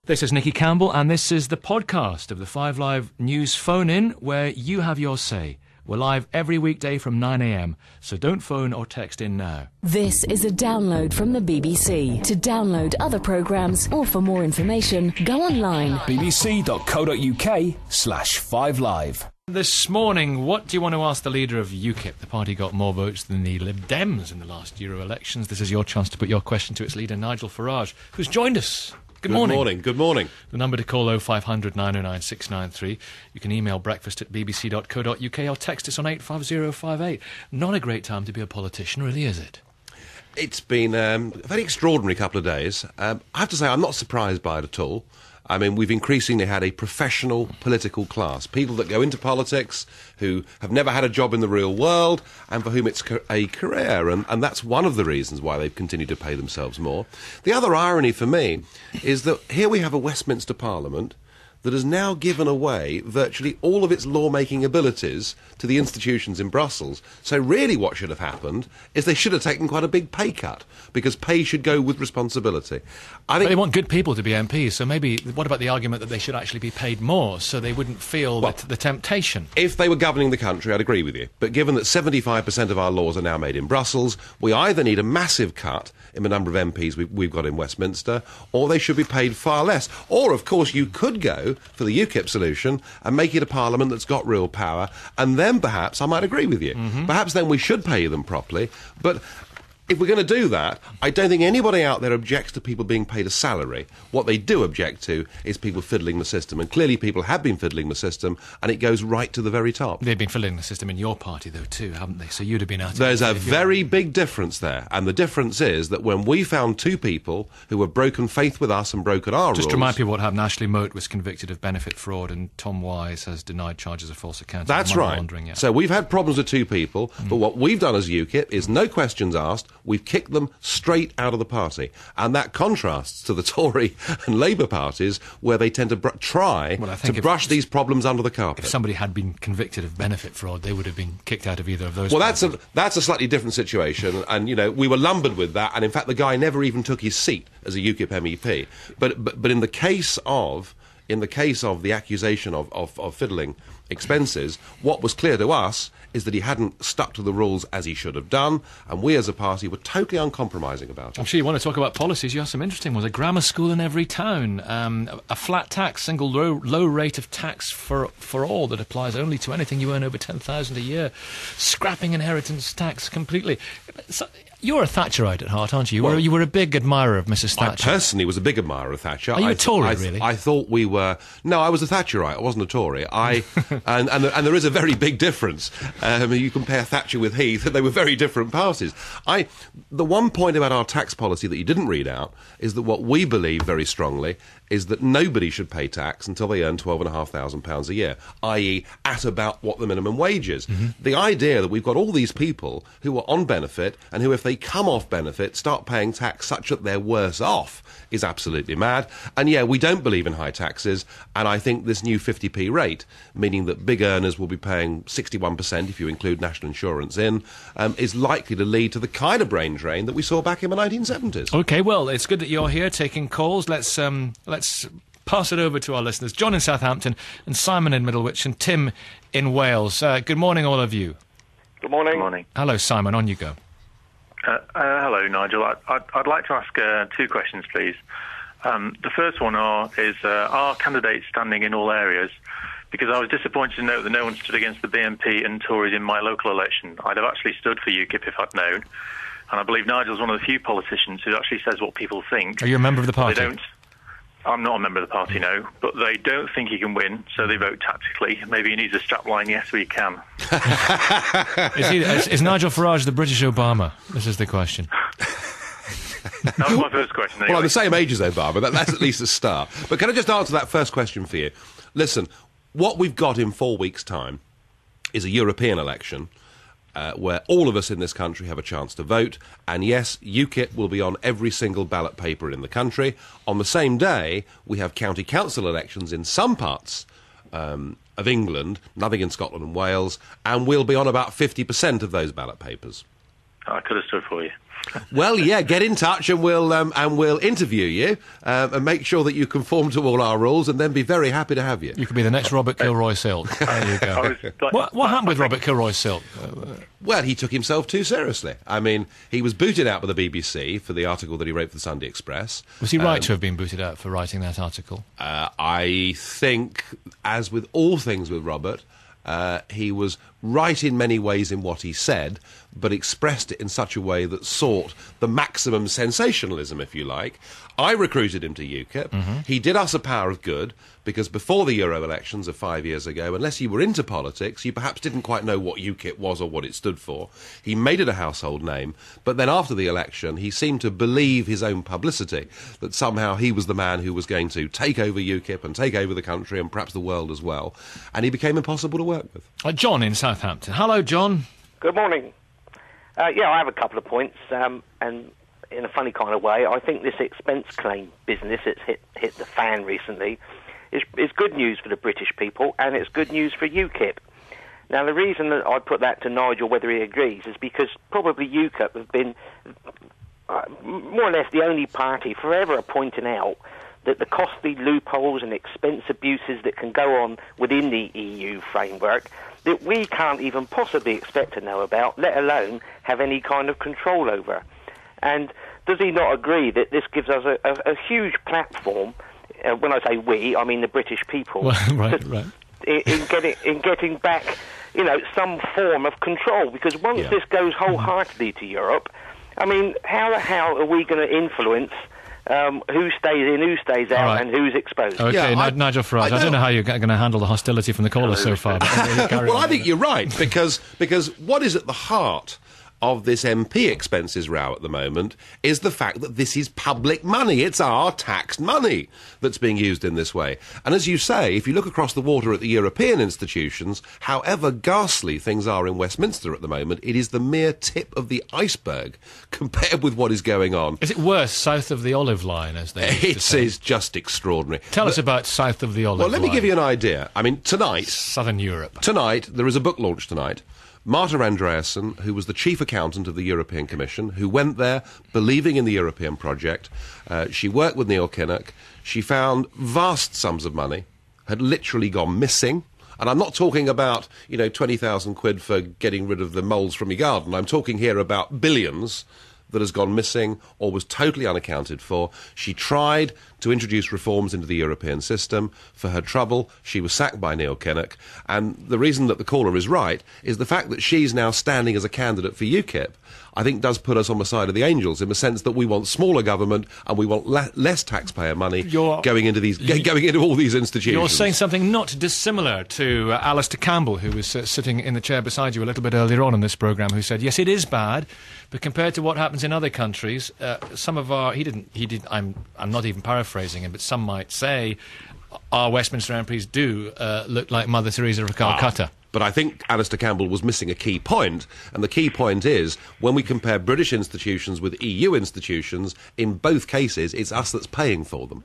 This is Nicky Campbell, and this is the podcast of the 5 Live News phone-in, where you have your say. We're live every weekday from 9 a.m, so don't phone or text in now. This is a download from the BBC. To download other programmes or for more information, go online. bbc.co.uk/5live. This morning, what do you want to ask the leader of UKIP? The party got more votes than the Lib Dems in the last Euro elections. This is your chance to put your question to its leader, Nigel Farage, who's joined us. Good morning. Good morning. The number to call 0500 909 693. You can email breakfast@bbc.co.uk or text us on 85058. Not a great time to be a politician, really, is it? It's been a very extraordinary couple of days. I have to say I'm not surprised by it at all. I mean, we've increasingly had a professional political class, people that go into politics who have never had a job in the real world and for whom it's a career, and that's one of the reasons why they've continued to pay themselves more. The other irony for me is that here we have a Westminster Parliament that has now given away virtually all of its lawmaking abilities to the institutions in Brussels. So really what should have happened is they should have taken quite a big pay cut, because pay should go with responsibility. I think but they want good people to be MPs, so maybe what about the argument that they should actually be paid more so they wouldn't feel the temptation? If they were governing the country, I'd agree with you. But given that 75% of our laws are now made in Brussels, we either need a massive cut in the number of MPs we've got in Westminster, or they should be paid far less. Or, of course, you could go for the UKIP solution and make it a parliament that's got real power, and then perhaps I might agree with you. Perhaps then we should pay them properly, but if we're going to do that, I don't think anybody out there objects to people being paid a salary. What they do object to is people fiddling the system, and clearly people have been fiddling the system, and it goes right to the very top. They've been fiddling the system in your party, though, too, haven't they? So you'd have been out of There's a very big difference there, and the difference is that when we found two people who have broken faith with us and broken our rules... Just to remind people what happened, Ashley Moat was convicted of benefit fraud, and Tom Wise has denied charges of false accounting. That's right. Yeah. So we've had problems with two people, but what we've done as UKIP is no questions asked. We've kicked them straight out of the party, and that contrasts to the Tory and Labour parties, where they tend to try to brush these problems under the carpet. If somebody had been convicted of benefit fraud, they would have been kicked out of either of those. Well, that's a slightly different situation, and you know, we were lumbered with that, and in fact the guy never even took his seat as a UKIP MEP. But in the case of the accusation of fiddling expenses, what was clear to us is that he hadn't stuck to the rules as he should have done, and we as a party were totally uncompromising about it. I'm sure you want to talk about policies. You have some interesting ones. A grammar school in every town, a flat tax, single low rate of tax for all that applies only to anything you earn over $10,000 a year, scrapping inheritance tax completely. So, you're a Thatcherite at heart, aren't you? Well, you were a big admirer of Mrs. Thatcher. I personally was a big admirer of Thatcher. Are you a Tory, really? I thought we were... No, I was a Thatcherite. I wasn't a Tory. And there is a very big difference. You compare Thatcher with Heath, they were very different parties. The one point about our tax policy that you didn't read out is that what we believe very strongly is that nobody should pay tax until they earn £12,500 a year, i.e. at about what the minimum wage is. The idea that we've got all these people who are on benefit and who, if they come off benefit, start paying tax such that they're worse off is absolutely mad. And yeah, we don't believe in high taxes, and I think this new 50p rate, meaning that big earners will be paying 61% if you include national insurance in, is likely to lead to the kind of brain drain that we saw back in the 1970s. OK, well, it's good that you're here taking calls. Let's pass it over to our listeners. John in Southampton, and Simon in Middlewich, and Tim in Wales. Good morning, all of you. Good morning. Good morning. Hello, Simon. On you go. Hello, Nigel. I'd like to ask two questions, please. The first one is are candidates standing in all areas? Because I was disappointed to note that no one stood against the BNP and Tories in my local election. I'd have actually stood for UKIP if I'd known. And I believe Nigel's one of the few politicians who actually says what people think. Are you a member of the party? They don't. I'm not a member of the party, no, but they don't think he can win, so they vote tactically. Maybe he needs a strapline, yes, we can. Is Nigel Farage the British Obama? This is the question. That was my first question. Anyway. Well, I'm the same age as Obama. That's at least a start. But can I just answer that first question for you? Listen, what we've got in 4 weeks' time is a European election where all of us in this country have a chance to vote. And yes, UKIP will be on every single ballot paper in the country. On the same day, we have county council elections in some parts of England, nothing in Scotland and Wales, and we'll be on about 50% of those ballot papers. I could have stood for you. Well, yeah, get in touch and we'll interview you and make sure that you conform to all our rules, and then be very happy to have you. You could be the next Robert Kilroy-Silk. There you go. What happened with Robert Kilroy-Silk? Well, he took himself too seriously. I mean, he was booted out by the BBC for the article that he wrote for the Sunday Express. Was he right to have been booted out for writing that article? I think, as with all things with Robert, he was right in many ways in what he said, but expressed it in such a way that sought the maximum sensationalism, if you like. I recruited him to UKIP. Mm-hmm. He did us a power of good, because before the Euro elections of 5 years ago, unless you were into politics, you perhaps didn't quite know what UKIP was or what it stood for. He made it a household name, but then after the election, he seemed to believe his own publicity, that somehow he was the man who was going to take over UKIP and take over the country and perhaps the world as well, and he became impossible to work with. John in Southampton. Hello, John. Good morning. Yeah, I have a couple of points, and in a funny kind of way, I think this expense claim business that's hit the fan recently is good news for the British people, and it's good news for UKIP. Now, the reason that I put that to Nigel, whether he agrees, is because probably UKIP have been more or less the only party forever pointing out that the costly loopholes and expense abuses that can go on within the EU framework that we can't even possibly expect to know about, let alone have any kind of control over. And does he not agree that this gives us a huge platform, when I say we, I mean the British people, right. in getting back, some form of control? Because once this goes wholeheartedly to Europe, I mean, how the hell are we going to influence who stays in, who stays out, and who's exposed? Okay, Nigel Farage, I don't know how you're going to handle the hostility from the callers so far. Well, I think you're right, because what is at the heart of this MP expenses row at the moment is the fact that this is public money. It's our taxed money that's being used in this way. And as you say, if you look across the water at the European institutions, however ghastly things are in Westminster at the moment, it is the mere tip of the iceberg compared with what is going on. Is it worse south of the olive line, as they used to say? It is just extraordinary. Tell us about south of the olive line. Well, let me give you an idea. I mean, tonight... Southern Europe. Tonight, there is a book launch tonight. Marta Andreasen, who was the chief accountant of the European Commission, who went there believing in the European project. She worked with Neil Kinnock. She found vast sums of money, had literally gone missing. And I'm not talking about, 20,000 quid for getting rid of the moles from your garden. I'm talking here about billions that has gone missing or was totally unaccounted for. She tried to introduce reforms into the European system. For her trouble, she was sacked by Neil Kinnock. And the reason that the caller is right is the fact that she's now standing as a candidate for UKIP, I think does put us on the side of the angels, in the sense that we want smaller government and we want less taxpayer money going into all these institutions. You're saying something not dissimilar to Alistair Campbell, who was sitting in the chair beside you a little bit earlier on in this programme, who said, yes, it is bad, but compared to what happens in other countries, some of our... I'm not even paraphrasing him, but some might say our Westminster MPs do look like Mother Teresa of Calcutta. But I think Alistair Campbell was missing a key point, and the key point is, when we compare British institutions with EU institutions, in both cases, it's us that's paying for them.